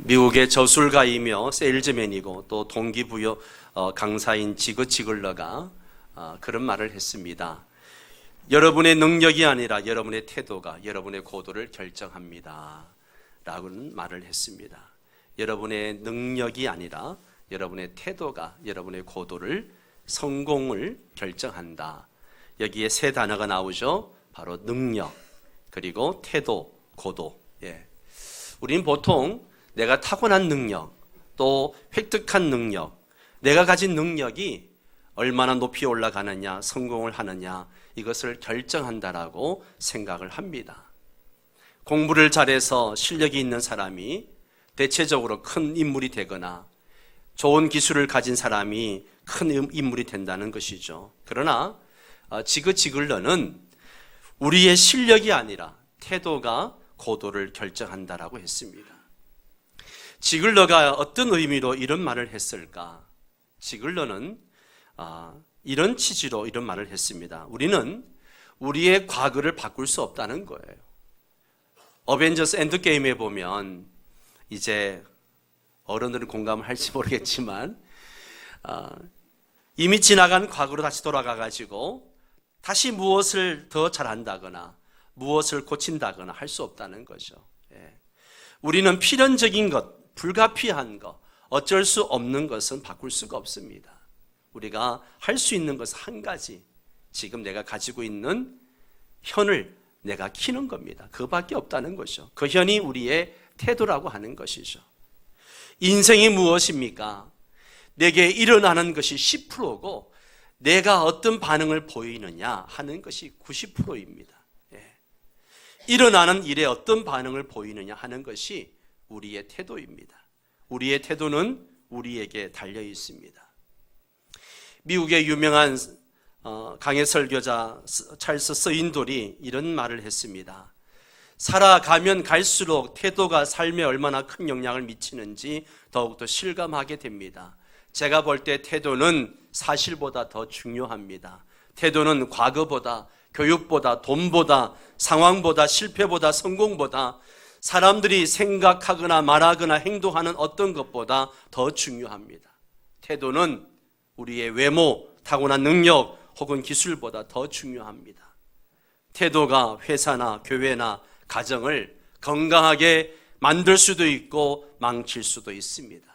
미국의 저술가이며 세일즈맨이고 또 동기부여 강사인 지그 지글러가 그런 말을 했습니다. 여러분의 능력이 아니라 여러분의 태도가 여러분의 고도를 결정합니다 라는 말을 했습니다. 여러분의 능력이 아니라 여러분의 태도가 여러분의 고도를, 성공을 결정한다. 여기에 세 단어가 나오죠. 바로 능력, 그리고 태도, 고도. 우린 보통 내가 타고난 능력, 또 획득한 능력, 내가 가진 능력이 얼마나 높이 올라가느냐, 성공을 하느냐, 이것을 결정한다라고 생각을 합니다. 공부를 잘해서 실력이 있는 사람이 대체적으로 큰 인물이 되거나 좋은 기술을 가진 사람이 큰 인물이 된다는 것이죠. 그러나 지그 지글러는 우리의 실력이 아니라 태도가 고도를 결정한다라고 했습니다. 지글러가 어떤 의미로 이런 말을 했을까? 지글러는 이런 취지로 이런 말을 했습니다. 우리는 우리의 과거를 바꿀 수 없다는 거예요. 어벤져스 엔드게임에 보면 이제 어른들은 공감을 할지 모르겠지만 이미 지나간 과거로 다시 돌아가가지고 다시 무엇을 더 잘한다거나 무엇을 고친다거나 할 수 없다는 거죠. 우리는 필연적인 것, 불가피한 것, 어쩔 수 없는 것은 바꿀 수가 없습니다. 우리가 할 수 있는 것은 한 가지, 지금 내가 가지고 있는 현을 내가 키는 겁니다. 그밖에 없다는 거죠. 그 현이 우리의 태도라고 하는 것이죠. 인생이 무엇입니까? 내게 일어나는 것이 10%고 내가 어떤 반응을 보이느냐 하는 것이 90%입니다. 일어나는 일에 어떤 반응을 보이느냐 하는 것이 우리의 태도입니다. 우리의 태도는 우리에게 달려 있습니다. 미국의 유명한 강해 설교자 찰스 서인돌이 이런 말을 했습니다. 살아가면 갈수록 태도가 삶에 얼마나 큰 영향을 미치는지 더욱더 실감하게 됩니다. 제가 볼 때 태도는 사실보다 더 중요합니다. 태도는 과거보다, 교육보다, 돈보다, 상황보다, 실패보다, 성공보다, 사람들이 생각하거나 말하거나 행동하는 어떤 것보다 더 중요합니다. 태도는 우리의 외모, 타고난 능력 혹은 기술보다 더 중요합니다. 태도가 회사나 교회나 가정을 건강하게 만들 수도 있고 망칠 수도 있습니다.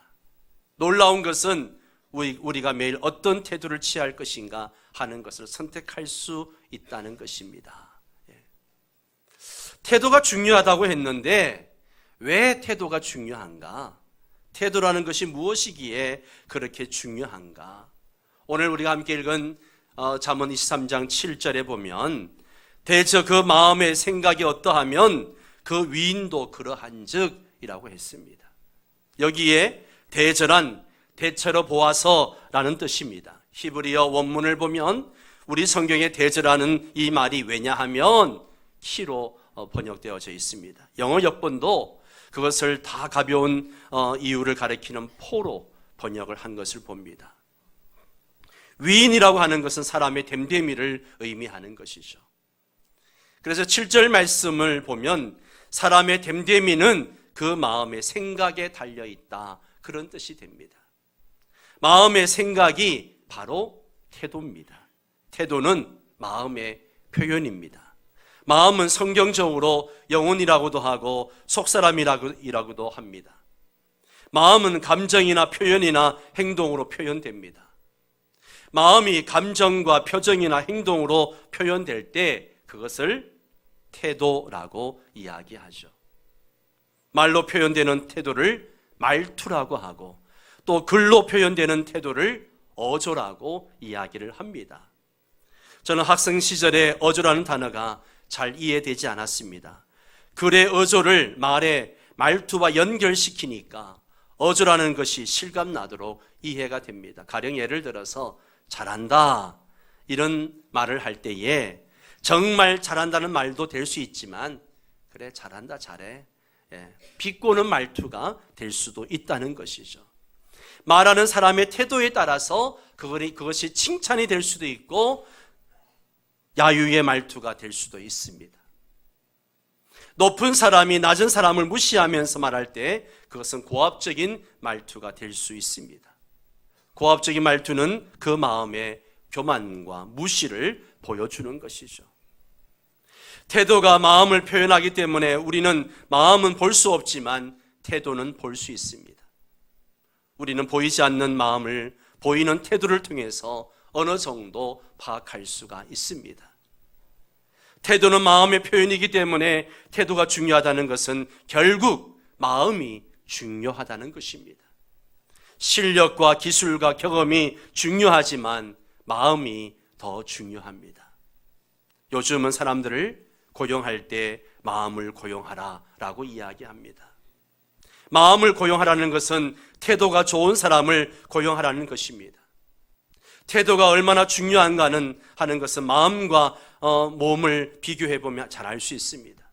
놀라운 것은 우리가 매일 어떤 태도를 취할 것인가 하는 것을 선택할 수 있다는 것입니다. 태도가 중요하다고 했는데 왜 태도가 중요한가? 태도라는 것이 무엇이기에 그렇게 중요한가? 오늘 우리가 함께 읽은 잠언 23장 7절에 보면 대저 그 마음의 생각이 어떠하면 그 위인도 그러한즉이라고 했습니다. 여기에 대저란 대체로 보아서라는 뜻입니다. 히브리어 원문을 보면 우리 성경에 대저라는 이 말이 왜냐하면 키로 번역되어져 있습니다. 영어 역본도 그것을 다 가벼운 이유를 가리키는 포로 번역을 한 것을 봅니다. 위인이라고 하는 것은 사람의 됨됨이를 의미하는 것이죠. 그래서 7절 말씀을 보면 사람의 됨됨이는 그 마음의 생각에 달려있다, 그런 뜻이 됩니다. 마음의 생각이 바로 태도입니다. 태도는 마음의 표현입니다. 마음은 성경적으로 영혼이라고도 하고 속사람이라고도 합니다. 마음은 감정이나 표현이나 행동으로 표현됩니다. 마음이 감정과 표정이나 행동으로 표현될 때 그것을 태도라고 이야기하죠. 말로 표현되는 태도를 말투라고 하고 또 글로 표현되는 태도를 어조라고 이야기를 합니다. 저는 학생 시절에 어조라는 단어가 잘 이해되지 않았습니다. 글의 어조를 말의 말투와 연결시키니까 어조라는 것이 실감나도록 이해가 됩니다. 가령 예를 들어서 잘한다 이런 말을 할 때에 정말 잘한다는 말도 될 수 있지만 그래 잘한다 잘해 비꼬는 말투가 될 수도 있다는 것이죠. 말하는 사람의 태도에 따라서 그것이 칭찬이 될 수도 있고 야유의 말투가 될 수도 있습니다. 높은 사람이 낮은 사람을 무시하면서 말할 때 그것은 고압적인 말투가 될 수 있습니다. 고압적인 말투는 그 마음의 교만과 무시를 보여주는 것이죠. 태도가 마음을 표현하기 때문에 우리는 마음은 볼 수 없지만 태도는 볼 수 있습니다. 우리는 보이지 않는 마음을 보이는 태도를 통해서 어느 정도 파악할 수가 있습니다. 태도는 마음의 표현이기 때문에 태도가 중요하다는 것은 결국 마음이 중요하다는 것입니다. 실력과 기술과 경험이 중요하지만 마음이 더 중요합니다. 요즘은 사람들을 고용할 때 마음을 고용하라 라고 이야기합니다. 마음을 고용하라는 것은 태도가 좋은 사람을 고용하라는 것입니다. 태도가 얼마나 중요한가는 하는 것은 마음과 몸을 비교해 보면 잘 알 수 있습니다.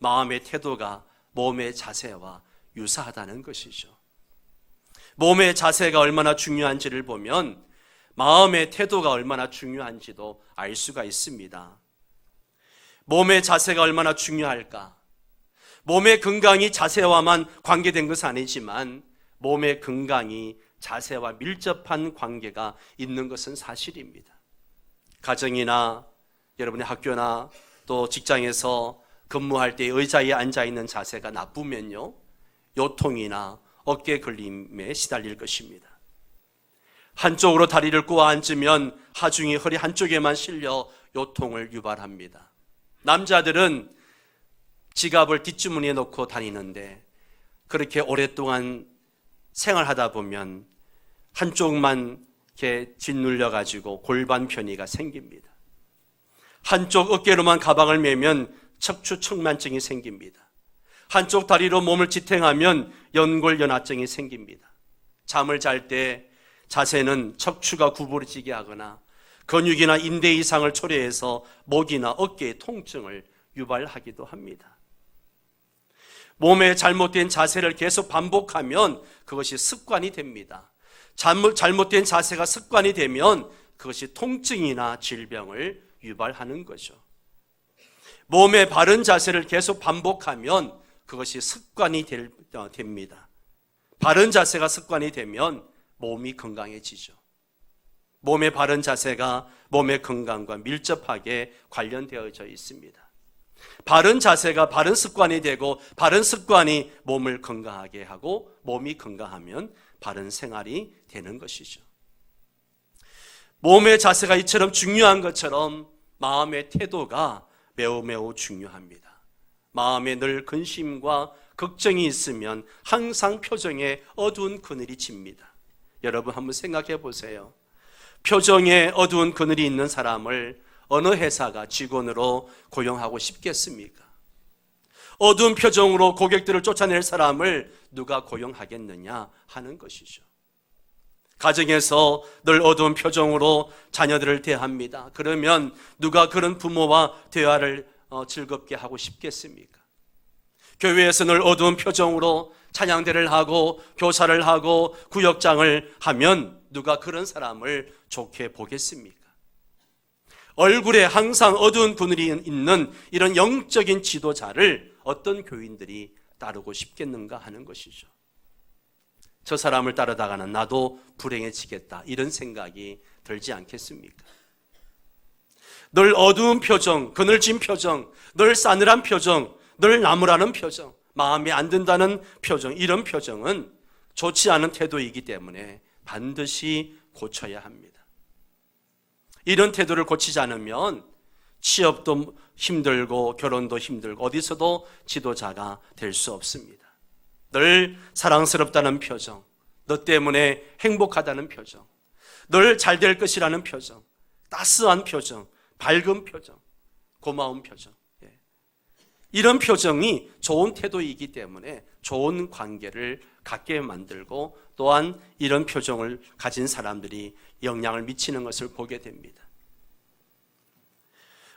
마음의 태도가 몸의 자세와 유사하다는 것이죠. 몸의 자세가 얼마나 중요한지를 보면 마음의 태도가 얼마나 중요한지도 알 수가 있습니다. 몸의 자세가 얼마나 중요할까? 몸의 건강이 자세와만 관계된 것은 아니지만 몸의 건강이 자세와 밀접한 관계가 있는 것은 사실입니다. 가정이나 여러분의 학교나 또 직장에서 근무할 때 의자에 앉아있는 자세가 나쁘면요, 요통이나 어깨 걸림에 시달릴 것입니다. 한쪽으로 다리를 꼬아 앉으면 하중이 허리 한쪽에만 실려 요통을 유발합니다. 남자들은 지갑을 뒷주머니에 넣고 다니는데 그렇게 오랫동안 생활하다 보면 한쪽만 이렇게 짓눌려 가지고 골반 편의가 생깁니다. 한쪽 어깨로만 가방을 메면 척추 측만증이 생깁니다. 한쪽 다리로 몸을 지탱하면 연골연화증이 생깁니다. 잠을 잘 때 자세는 척추가 구부러지게 하거나 근육이나 인대 이상을 초래해서 목이나 어깨의 통증을 유발하기도 합니다. 몸의 잘못된 자세를 계속 반복하면 그것이 습관이 됩니다. 잘못된 자세가 습관이 되면 그것이 통증이나 질병을 유발하는 거죠. 몸의 바른 자세를 계속 반복하면 그것이 습관이 됩니다. 바른 자세가 습관이 되면 몸이 건강해지죠. 몸의 바른 자세가 몸의 건강과 밀접하게 관련되어져 있습니다. 바른 자세가 바른 습관이 되고 바른 습관이 몸을 건강하게 하고 몸이 건강하면 바른 생활이 되는 것이죠. 몸의 자세가 이처럼 중요한 것처럼 마음의 태도가 매우 중요합니다. 마음에 늘 근심과 걱정이 있으면 항상 표정에 어두운 그늘이 집니다. 여러분 한번 생각해 보세요. 표정에 어두운 그늘이 있는 사람을 어느 회사가 직원으로 고용하고 싶겠습니까? 어두운 표정으로 고객들을 쫓아낼 사람을 누가 고용하겠느냐 하는 것이죠. 가정에서 늘 어두운 표정으로 자녀들을 대합니다. 그러면 누가 그런 부모와 대화를 즐겁게 하고 싶겠습니까? 교회에서 늘 어두운 표정으로 찬양대를 하고 교사를 하고 구역장을 하면 누가 그런 사람을 좋게 보겠습니까? 얼굴에 항상 어두운 그늘이 있는 이런 영적인 지도자를 어떤 교인들이 따르고 싶겠는가 하는 것이죠. 저 사람을 따르다가는 나도 불행해지겠다 이런 생각이 들지 않겠습니까? 늘 어두운 표정, 그늘진 표정, 늘 싸늘한 표정, 늘 나무라는 표정, 마음에 안 든다는 표정, 이런 표정은 좋지 않은 태도이기 때문에 반드시 고쳐야 합니다. 이런 태도를 고치지 않으면 취업도 힘들고 결혼도 힘들고 어디서도 지도자가 될 수 없습니다. 늘 사랑스럽다는 표정, 너 때문에 행복하다는 표정, 늘 잘 될 것이라는 표정, 따스한 표정, 밝은 표정, 고마운 표정, 이런 표정이 좋은 태도이기 때문에 좋은 관계를 갖게 만들고 또한 이런 표정을 가진 사람들이 영향을 미치는 것을 보게 됩니다.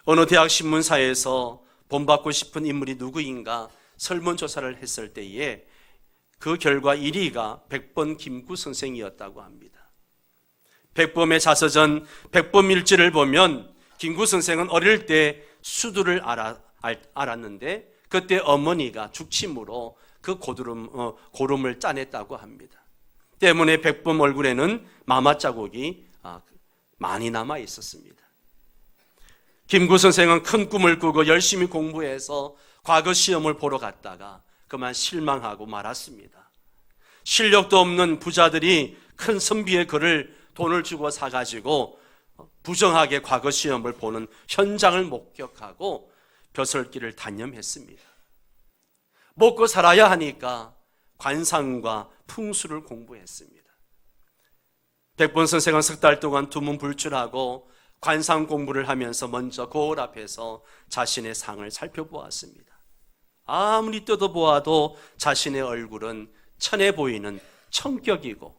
어느 대학 신문사에서 본받고 싶은 인물이 누구인가 설문조사를 했을 때에 그 결과 1위가 백범 김구 선생이었다고 합니다. 백범의 자서전 백범일지를 보면 김구 선생은 어릴 때 수두를 알았는데 그때 어머니가 죽침으로 그 고름을 짜냈다고 합니다. 때문에 백범 얼굴에는 마마 자국이 많이 남아 있었습니다. 김구 선생은 큰 꿈을 꾸고 열심히 공부해서 과거 시험을 보러 갔다가 그만 실망하고 말았습니다. 실력도 없는 부자들이 큰 선비의 글을 돈을 주고 사가지고 부정하게 과거 시험을 보는 현장을 목격하고 벼슬길을 단념했습니다. 먹고 살아야 하니까 관상과 풍수를 공부했습니다. 백범 선생은 석 달 동안 두문불출하고 관상 공부를 하면서 먼저 거울 앞에서 자신의 상을 살펴보았습니다. 아무리 뜯어보아도 자신의 얼굴은 천해 보이는 청격이고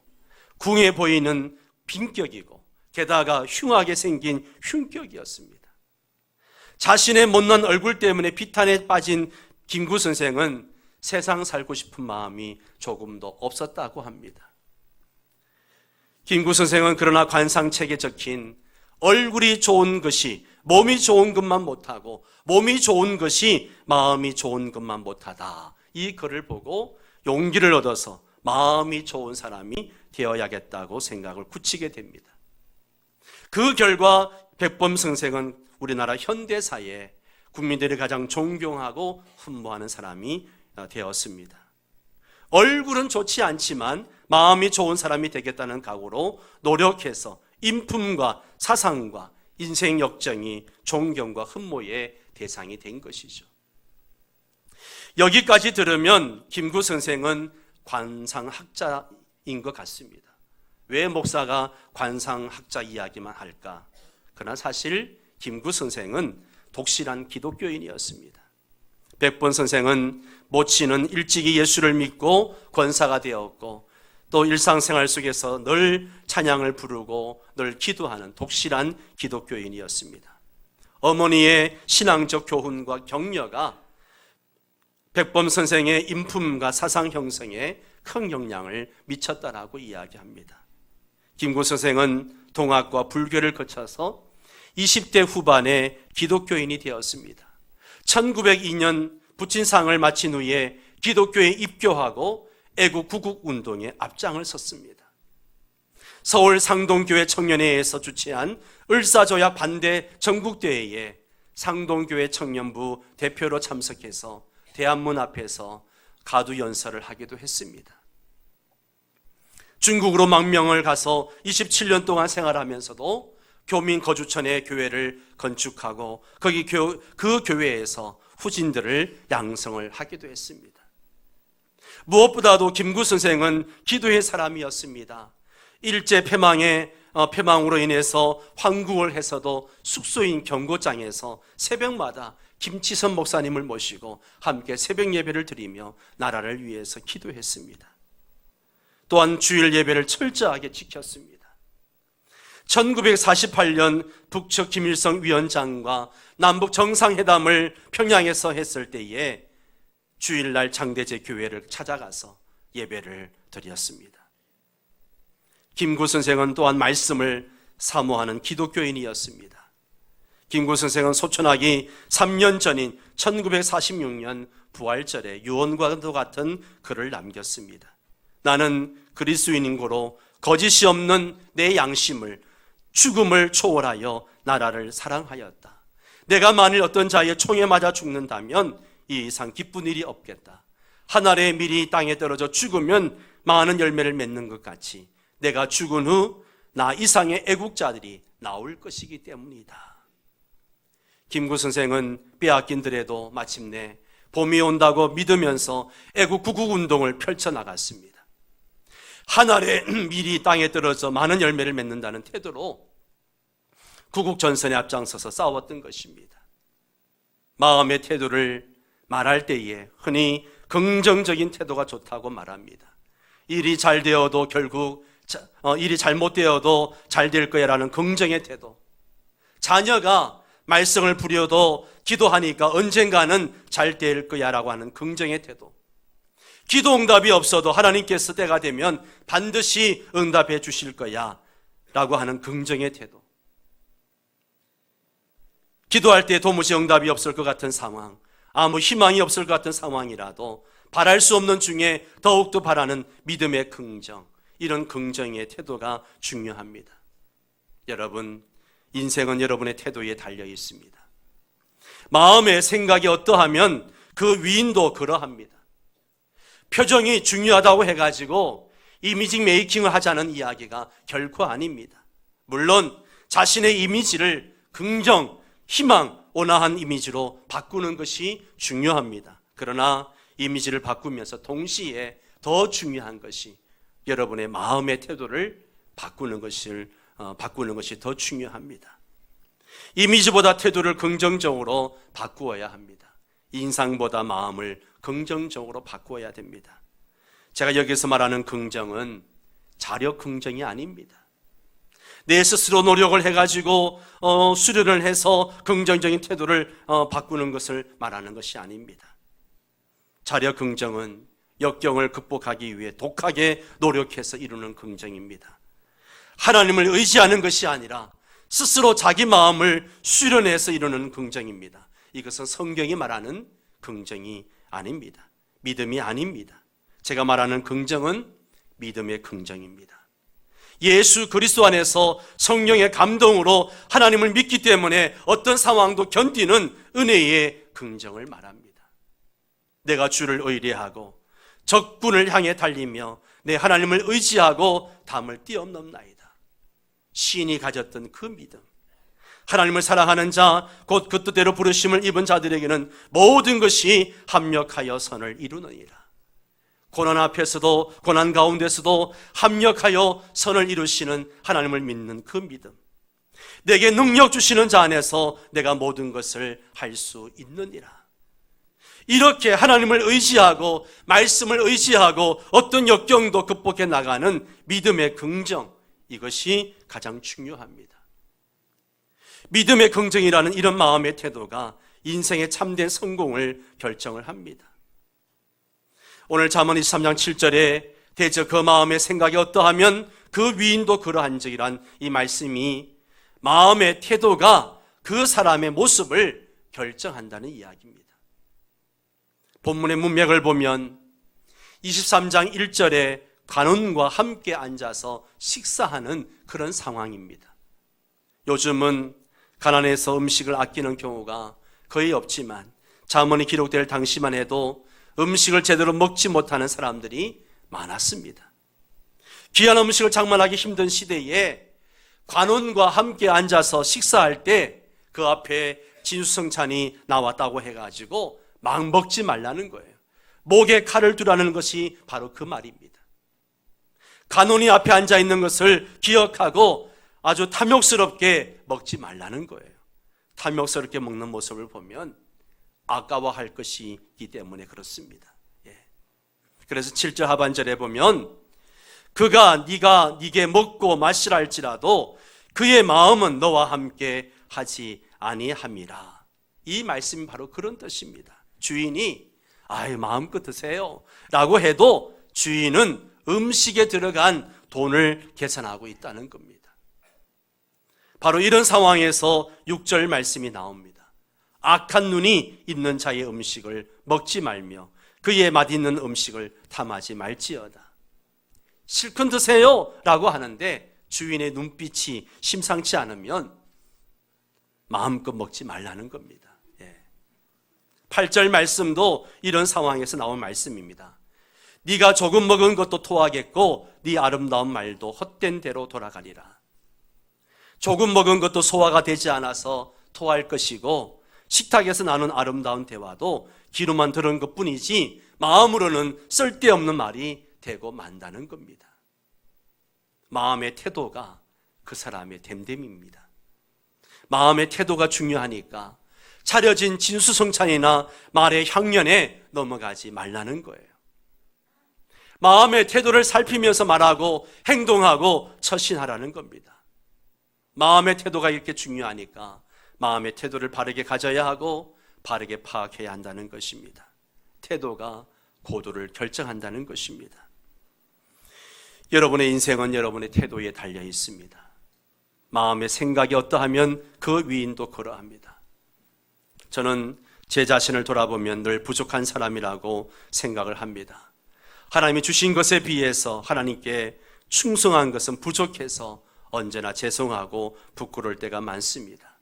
궁해 보이는 빈격이고 게다가 흉하게 생긴 흉격이었습니다. 자신의 못난 얼굴 때문에 비탄에 빠진 김구 선생은 세상 살고 싶은 마음이 조금도 없었다고 합니다. 김구 선생은 그러나 관상책에 적힌 얼굴이 좋은 것이 몸이 좋은 것만 못하고 몸이 좋은 것이 마음이 좋은 것만 못하다, 이 글을 보고 용기를 얻어서 마음이 좋은 사람이 되어야겠다고 생각을 굳히게 됩니다. 그 결과 백범 선생은 우리나라 현대사에 국민들이 가장 존경하고 흠모하는 사람이 되었습니다. 얼굴은 좋지 않지만 마음이 좋은 사람이 되겠다는 각오로 노력해서 인품과 사상과 인생 역정이 존경과 흠모의 대상이 된 것이죠. 여기까지 들으면 김구 선생은 관상학자인 것 같습니다. 왜 목사가 관상학자 이야기만 할까? 그러나 사실 김구 선생은 독실한 기독교인이었습니다. 백범 선생은 모친은 일찍이 예수를 믿고 권사가 되었고 또 일상생활 속에서 늘 찬양을 부르고 늘 기도하는 독실한 기독교인이었습니다. 어머니의 신앙적 교훈과 격려가 백범 선생의 인품과 사상 형성에 큰 영향을 미쳤다라고 이야기합니다. 김구 선생은 동학과 불교를 거쳐서 20대 후반에 기독교인이 되었습니다. 1902년 부친상을 마친 후에 기독교에 입교하고 애국 구국 운동에 앞장을 섰습니다. 서울 상동교회 청년회에서 주최한 을사조약 반대 전국대회에 상동교회 청년부 대표로 참석해서 대한문 앞에서 가두연설을 하기도 했습니다. 중국으로 망명을 가서 27년 동안 생활하면서도 교민 거주촌에 교회를 건축하고 거기 그 교회에서 후진들을 양성을 하기도 했습니다. 무엇보다도 김구 선생은 기도의 사람이었습니다. 일제 패망으로 인해서 환국을 해서도 숙소인 경고장에서 새벽마다 김치선 목사님을 모시고 함께 새벽 예배를 드리며 나라를 위해서 기도했습니다. 또한 주일 예배를 철저하게 지켰습니다. 1948년 북측 김일성 위원장과 남북 정상회담을 평양에서 했을 때에 주일날 장대제 교회를 찾아가서 예배를 드렸습니다. 김구 선생은 또한 말씀을 사모하는 기독교인이었습니다. 김구 선생은 소천하기 3년 전인 1946년 부활절에 유언과도 같은 글을 남겼습니다. 나는 그리스도인인 고로 거짓이 없는 내 양심을 죽음을 초월하여 나라를 사랑하였다. 내가 만일 어떤 자의 총에 맞아 죽는다면 이 이상 기쁜 일이 없겠다. 한 알의 밀이 땅에 떨어져 죽으면 많은 열매를 맺는 것 같이 내가 죽은 후 나 이상의 애국자들이 나올 것이기 때문이다. 김구 선생은 빼앗긴들에도 마침내 봄이 온다고 믿으면서 애국 구국 운동을 펼쳐나갔습니다. 한 알의 밀이 땅에 떨어져 많은 열매를 맺는다는 태도로 구국 전선에 앞장서서 싸웠던 것입니다. 마음의 태도를 말할 때에 흔히 긍정적인 태도가 좋다고 말합니다. 일이 잘 되어도 결국 일이 잘못되어도 잘 될 거야 라는 긍정의 태도, 자녀가 말썽을 부려도 기도하니까 언젠가는 잘 될 거야 라고 하는 긍정의 태도, 기도 응답이 없어도 하나님께서 때가 되면 반드시 응답해 주실 거야 라고 하는 긍정의 태도, 기도할 때 도무지 응답이 없을 것 같은 상황, 아무 희망이 없을 것 같은 상황이라도 바랄 수 없는 중에 더욱더 바라는 믿음의 긍정, 이런 긍정의 태도가 중요합니다. 여러분, 인생은 여러분의 태도에 달려 있습니다. 마음의 생각이 어떠하면 그 위인도 그러합니다. 표정이 중요하다고 해가지고 이미지 메이킹을 하자는 이야기가 결코 아닙니다. 물론 자신의 이미지를 긍정, 희망, 온화한 이미지로 바꾸는 것이 중요합니다. 그러나 이미지를 바꾸면서 동시에 더 중요한 것이 여러분의 마음의 태도를 바꾸는 것이 더 중요합니다. 이미지보다 태도를 긍정적으로 바꾸어야 합니다. 인상보다 마음을 긍정적으로 바꾸어야 됩니다. 제가 여기서 말하는 긍정은 자력 긍정이 아닙니다. 내 스스로 노력을 해가지고 수련을 해서 긍정적인 태도를 바꾸는 것을 말하는 것이 아닙니다. 자력 긍정은 역경을 극복하기 위해 독하게 노력해서 이루는 긍정입니다. 하나님을 의지하는 것이 아니라 스스로 자기 마음을 수련해서 이루는 긍정입니다. 이것은 성경이 말하는 긍정이 아닙니다. 믿음이 아닙니다. 제가 말하는 긍정은 믿음의 긍정입니다. 예수 그리스도 안에서 성령의 감동으로 하나님을 믿기 때문에 어떤 상황도 견디는 은혜의 긍정을 말합니다. 내가 주를 의뢰하고 적군을 향해 달리며 내 하나님을 의지하고 담을 뛰어넘나이다. 시인이 가졌던 그 믿음, 하나님을 사랑하는 자, 곧 그 뜻대로 부르심을 입은 자들에게는 모든 것이 합력하여 선을 이루느니라. 고난 앞에서도 고난 가운데서도 합력하여 선을 이루시는 하나님을 믿는 그 믿음, 내게 능력 주시는 자 안에서 내가 모든 것을 할 수 있느니라. 이렇게 하나님을 의지하고 말씀을 의지하고 어떤 역경도 극복해 나가는 믿음의 긍정, 이것이 가장 중요합니다. 믿음의 긍정이라는 이런 마음의 태도가 인생의 참된 성공을 결정을 합니다. 오늘 잠언 23장 7절에 대저 그 마음의 생각이 어떠하면 그 위인도 그러한적이란 이 말씀이 마음의 태도가 그 사람의 모습을 결정한다는 이야기입니다. 본문의 문맥을 보면 23장 1절에 관원과 함께 앉아서 식사하는 그런 상황입니다. 요즘은 가난해서 음식을 아끼는 경우가 거의 없지만 잠언이 기록될 당시만 해도 음식을 제대로 먹지 못하는 사람들이 많았습니다. 귀한 음식을 장만하기 힘든 시대에 관원과 함께 앉아서 식사할 때 그 앞에 진수성찬이 나왔다고 해가지고 막 먹지 말라는 거예요. 목에 칼을 두라는 것이 바로 그 말입니다. 관원이 앞에 앉아 있는 것을 기억하고 아주 탐욕스럽게 먹지 말라는 거예요. 탐욕스럽게 먹는 모습을 보면 아까워할 것이기 때문에 그렇습니다. 그래서 7절 하반절에 보면 그가 네가 네게 먹고 마시라 할지라도 그의 마음은 너와 함께 하지 아니함이라. 이 말씀이 바로 그런 뜻입니다. 주인이 마음껏 드세요 라고 해도 주인은 음식에 들어간 돈을 계산하고 있다는 겁니다. 바로 이런 상황에서 6절 말씀이 나옵니다. 악한 눈이 있는 자의 음식을 먹지 말며 그의 맛있는 음식을 탐하지 말지어다. 실컷 드세요 라고 하는데 주인의 눈빛이 심상치 않으면 마음껏 먹지 말라는 겁니다. 8절 말씀도 이런 상황에서 나온 말씀입니다. 네가 조금 먹은 것도 토하겠고 네 아름다운 말도 헛된 대로 돌아가리라. 조금 먹은 것도 소화가 되지 않아서 토할 것이고 식탁에서 나눈 아름다운 대화도 귀로만 들은 것뿐이지 마음으로는 쓸데없는 말이 되고 만다는 겁니다. 마음의 태도가 그 사람의 됨됨입니다. 마음의 태도가 중요하니까 차려진 진수성찬이나 말의 향연에 넘어가지 말라는 거예요. 마음의 태도를 살피면서 말하고 행동하고 처신하라는 겁니다. 마음의 태도가 이렇게 중요하니까 마음의 태도를 바르게 가져야 하고 바르게 파악해야 한다는 것입니다. 태도가 고도를 결정한다는 것입니다. 여러분의 인생은 여러분의 태도에 달려 있습니다. 마음의 생각이 어떠하면 그 위인도 그러합니다. 저는 제 자신을 돌아보면 늘 부족한 사람이라고 생각을 합니다. 하나님이 주신 것에 비해서 하나님께 충성한 것은 부족해서 언제나 죄송하고 부끄러울 때가 많습니다.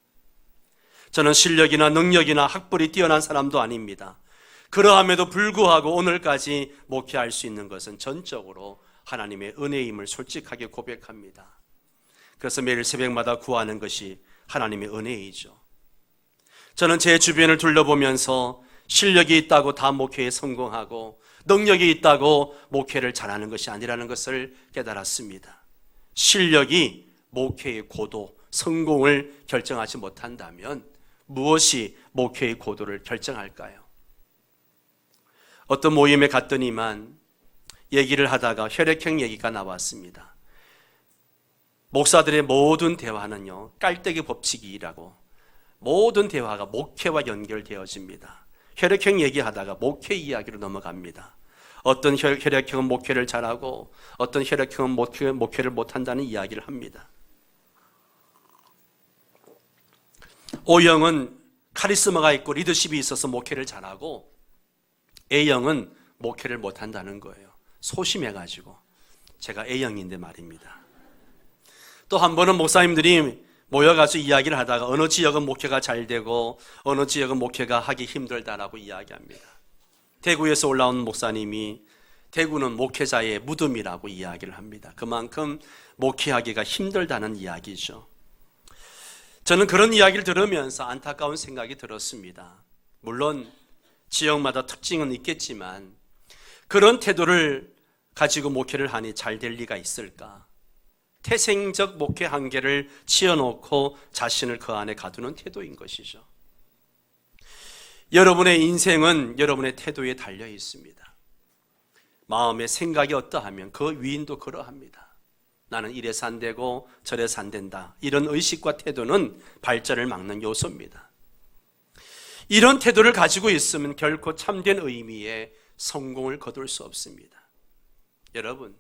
저는 실력이나 능력이나 학벌이 뛰어난 사람도 아닙니다. 그러함에도 불구하고 오늘까지 목회할 수 있는 것은 전적으로 하나님의 은혜임을 솔직하게 고백합니다. 그래서 매일 새벽마다 구하는 것이 하나님의 은혜이죠. 저는 제 주변을 둘러보면서 실력이 있다고 다 목회에 성공하고 능력이 있다고 목회를 잘하는 것이 아니라는 것을 깨달았습니다. 실력이 목회의 고도, 성공을 결정하지 못한다면 무엇이 목회의 고도를 결정할까요? 어떤 모임에 갔더니만 얘기를 하다가 혈액형 얘기가 나왔습니다. 목사들의 모든 대화는요, 깔때기 법칙이라고 모든 대화가 목회와 연결되어집니다. 혈액형 얘기하다가 목회 이야기로 넘어갑니다. 어떤 혈액형은 목회를 잘하고 어떤 혈액형은 목회를 못한다는 이야기를 합니다. O형은 카리스마가 있고 리더십이 있어서 목회를 잘하고 A형은 목회를 못한다는 거예요. 소심해가지고. 제가 A형인데 말입니다. 또 한 번은 목사님들이 모여가지고 이야기를 하다가 어느 지역은 목회가 잘 되고 어느 지역은 목회가 하기 힘들다라고 이야기합니다. 대구에서 올라온 목사님이 대구는 목회자의 무덤이라고 이야기를 합니다. 그만큼 목회하기가 힘들다는 이야기죠. 저는 그런 이야기를 들으면서 안타까운 생각이 들었습니다. 물론 지역마다 특징은 있겠지만 그런 태도를 가지고 목회를 하니 잘 될 리가 있을까? 태생적 목회 한계를 치어놓고 자신을 그 안에 가두는 태도인 것이죠. 여러분의 인생은 여러분의 태도에 달려 있습니다. 마음의 생각이 어떠하면 그 위인도 그러합니다. 나는 이래서 안 되고 저래서 안 된다. 이런 의식과 태도는 발전을 막는 요소입니다. 이런 태도를 가지고 있으면 결코 참된 의미의 성공을 거둘 수 없습니다. 여러분,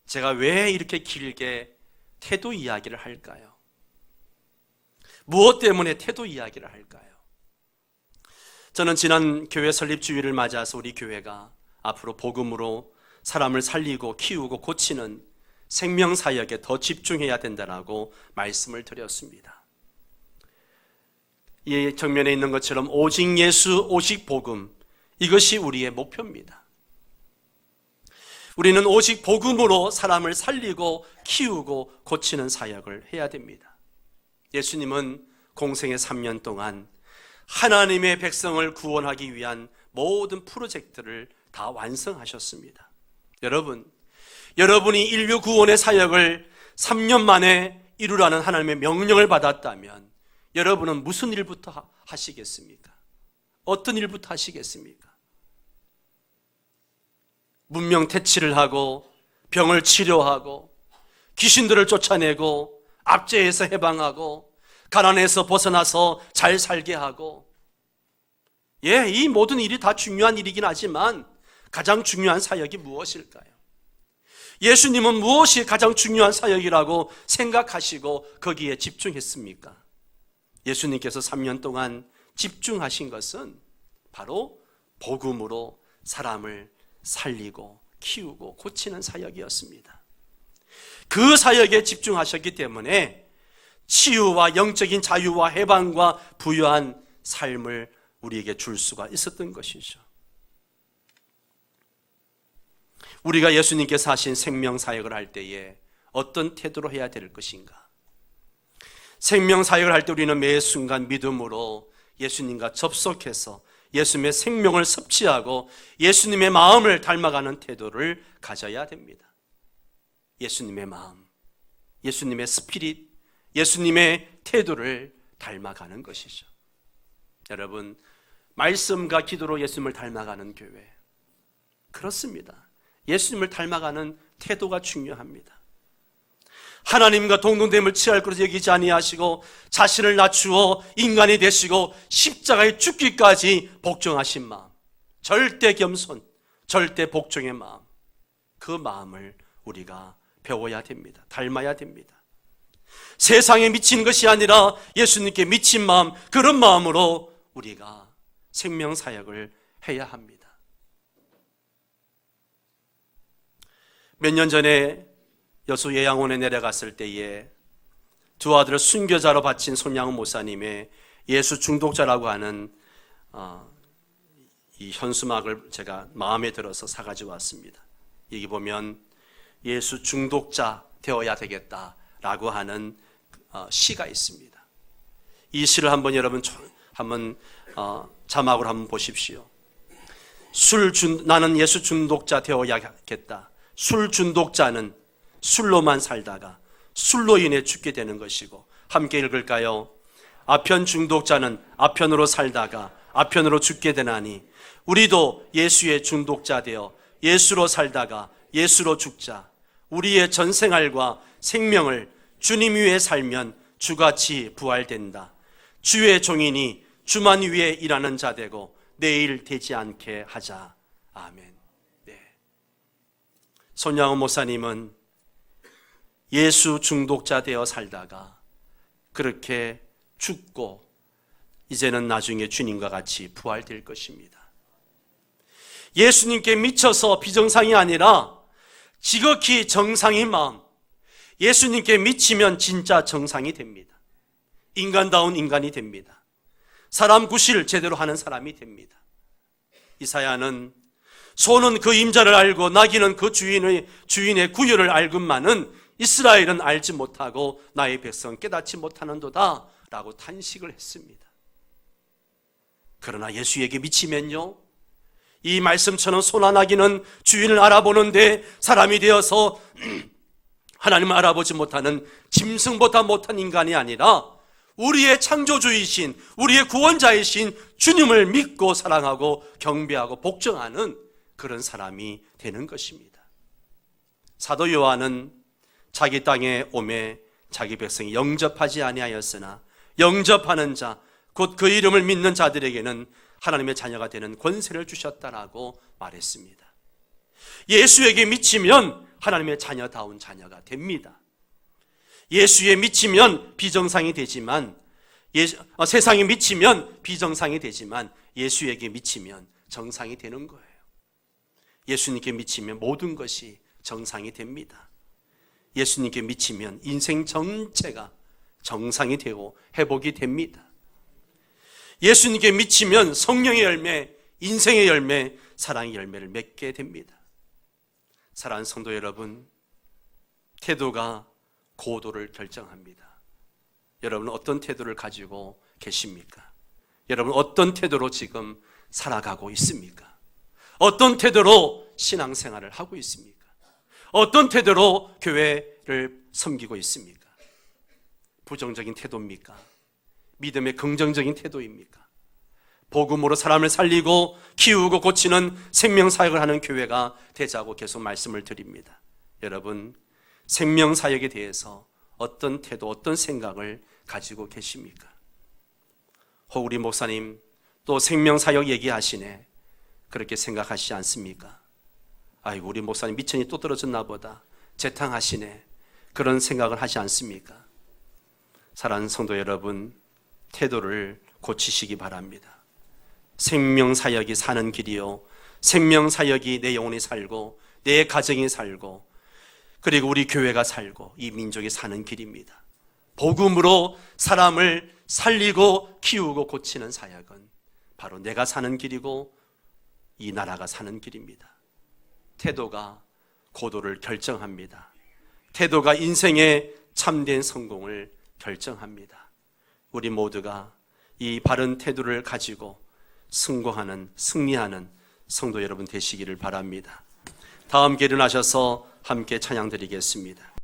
제가 왜 이렇게 길게 태도 이야기를 할까요? 무엇 때문에 태도 이야기를 할까요? 저는 지난 교회 설립 주일을 맞아서 우리 교회가 앞으로 복음으로 사람을 살리고 키우고 고치는 생명사역에 더 집중해야 된다라고 말씀을 드렸습니다. 이 정면에 있는 것처럼 오직 예수, 오직 복음, 이것이 우리의 목표입니다. 우리는 오직 복음으로 사람을 살리고 키우고 고치는 사역을 해야 됩니다. 예수님은 공생의 3년 동안 하나님의 백성을 구원하기 위한 모든 프로젝트를 다 완성하셨습니다. 여러분이 인류 구원의 사역을 3년 만에 이루라는 하나님의 명령을 받았다면 여러분은 무슨 일부터 하시겠습니까? 어떤 일부터 하시겠습니까? 문명 퇴치를 하고 병을 치료하고 귀신들을 쫓아내고 압제에서 해방하고 가난에서 벗어나서 잘 살게 하고, 이 모든 일이 다 중요한 일이긴 하지만 가장 중요한 사역이 무엇일까요? 예수님은 무엇이 가장 중요한 사역이라고 생각하시고 거기에 집중했습니까? 예수님께서 3년 동안 집중하신 것은 바로 복음으로 사람을 살리고 키우고 고치는 사역이었습니다. 그 사역에 집중하셨기 때문에 치유와 영적인 자유와 해방과 부유한 삶을 우리에게 줄 수가 있었던 것이죠. 우리가 예수님께서 하신 생명사역을 할 때에 어떤 태도로 해야 될 것인가? 생명사역을 할 때 우리는 매 순간 믿음으로 예수님과 접속해서 예수님의 생명을 섭취하고 예수님의 마음을 닮아가는 태도를 가져야 됩니다. 예수님의 마음, 예수님의 스피릿, 예수님의 태도를 닮아가는 것이죠. 여러분, 말씀과 기도로 예수님을 닮아가는 교회, 그렇습니다. 예수님을 닮아가는 태도가 중요합니다. 하나님과 동등됨을 취할 것으로 여기지 아니하시고 자신을 낮추어 인간이 되시고 십자가에 죽기까지 복종하신 마음, 절대 겸손, 절대 복종의 마음, 그 마음을 우리가 배워야 됩니다. 닮아야 됩니다. 세상에 미친 것이 아니라 예수님께 미친 마음, 그런 마음으로 우리가 생명사역을 해야 합니다. 몇 년 전에 여수 예양원에 내려갔을 때에 두 아들을 순교자로 바친 손양훈 목사님의 예수 중독자라고 하는 이 현수막을 제가 마음에 들어서 사가지고 왔습니다. 여기 보면 예수 중독자 되어야 되겠다라고 하는 시가 있습니다. 이 시를 한번 여러분 자막으로 한번 보십시오. 나는 예수 중독자 되어야겠다. 술 중독자는 술로만 살다가 술로 인해 죽게 되는 것이고, 함께 읽을까요? 아편 중독자는 아편으로 살다가 아편으로 죽게 되나니 우리도 예수의 중독자 되어 예수로 살다가 예수로 죽자. 우리의 전생활과 생명을 주님 위에 살면 주같이 부활된다. 주의 종이니 주만 위에 일하는 자 되고 내일 되지 않게 하자. 아멘. 네. 손양훈 목사님은 예수 중독자 되어 살다가 그렇게 죽고 이제는 나중에 주님과 같이 부활될 것입니다. 예수님께 미쳐서 비정상이 아니라 지극히 정상인 마음, 예수님께 미치면 진짜 정상이 됩니다. 인간다운 인간이 됩니다. 사람 구실 제대로 하는 사람이 됩니다. 이사야는 소는 그 임자를 알고 나귀는 그 주인의 구유를 알건만은 이스라엘은 알지 못하고 나의 백성 깨닫지 못하는도다 라고 탄식을 했습니다. 그러나 예수에게 미치면요, 이 말씀처럼 소나 나귀는 주인을 알아보는데 사람이 되어서 하나님을 알아보지 못하는 짐승보다 못한 인간이 아니라 우리의 창조주이신, 우리의 구원자이신 주님을 믿고 사랑하고 경배하고 복종하는 그런 사람이 되는 것입니다. 사도 요한은 자기 땅에 오매 자기 백성이 영접하지 아니하였으나 영접하는 자, 곧 그 이름을 믿는 자들에게는 하나님의 자녀가 되는 권세를 주셨다라고 말했습니다. 예수에게 미치면 하나님의 자녀다운 자녀가 됩니다. 예수에 미치면 비정상이 되지만, 세상에 미치면 비정상이 되지만 예수에게 미치면 정상이 되는 거예요. 예수님께 미치면 모든 것이 정상이 됩니다. 예수님께 미치면 인생 전체가 정상이 되고 회복이 됩니다. 예수님께 미치면 성령의 열매, 인생의 열매, 사랑의 열매를 맺게 됩니다. 사랑하는 성도 여러분, 태도가 고도를 결정합니다. 여러분 어떤 태도를 가지고 계십니까? 여러분 어떤 태도로 지금 살아가고 있습니까? 어떤 태도로 신앙생활을 하고 있습니까? 어떤 태도로 교회를 섬기고 있습니까? 부정적인 태도입니까? 믿음의 긍정적인 태도입니까? 복음으로 사람을 살리고 키우고 고치는 생명사역을 하는 교회가 되자고 계속 말씀을 드립니다. 여러분, 생명사역에 대해서 어떤 태도, 어떤 생각을 가지고 계십니까? 혹 우리 목사님 또 생명사역 얘기하시네, 그렇게 생각하시지 않습니까? 아이고, 우리 목사님 미천이 또 떨어졌나 보다, 재탕하시네, 그런 생각을 하지 않습니까? 사랑하는 성도 여러분, 태도를 고치시기 바랍니다. 생명사역이 사는 길이요, 생명사역이 내 영혼이 살고 내 가정이 살고 그리고 우리 교회가 살고 이 민족이 사는 길입니다. 복음으로 사람을 살리고 키우고 고치는 사역은 바로 내가 사는 길이고 이 나라가 사는 길입니다. 태도가 고도를 결정합니다. 태도가 인생의 참된 성공을 결정합니다. 우리 모두가 이 바른 태도를 가지고 승리하는 성도 여러분 되시기를 바랍니다. 다 함께 일어나셔서 함께 찬양 드리겠습니다.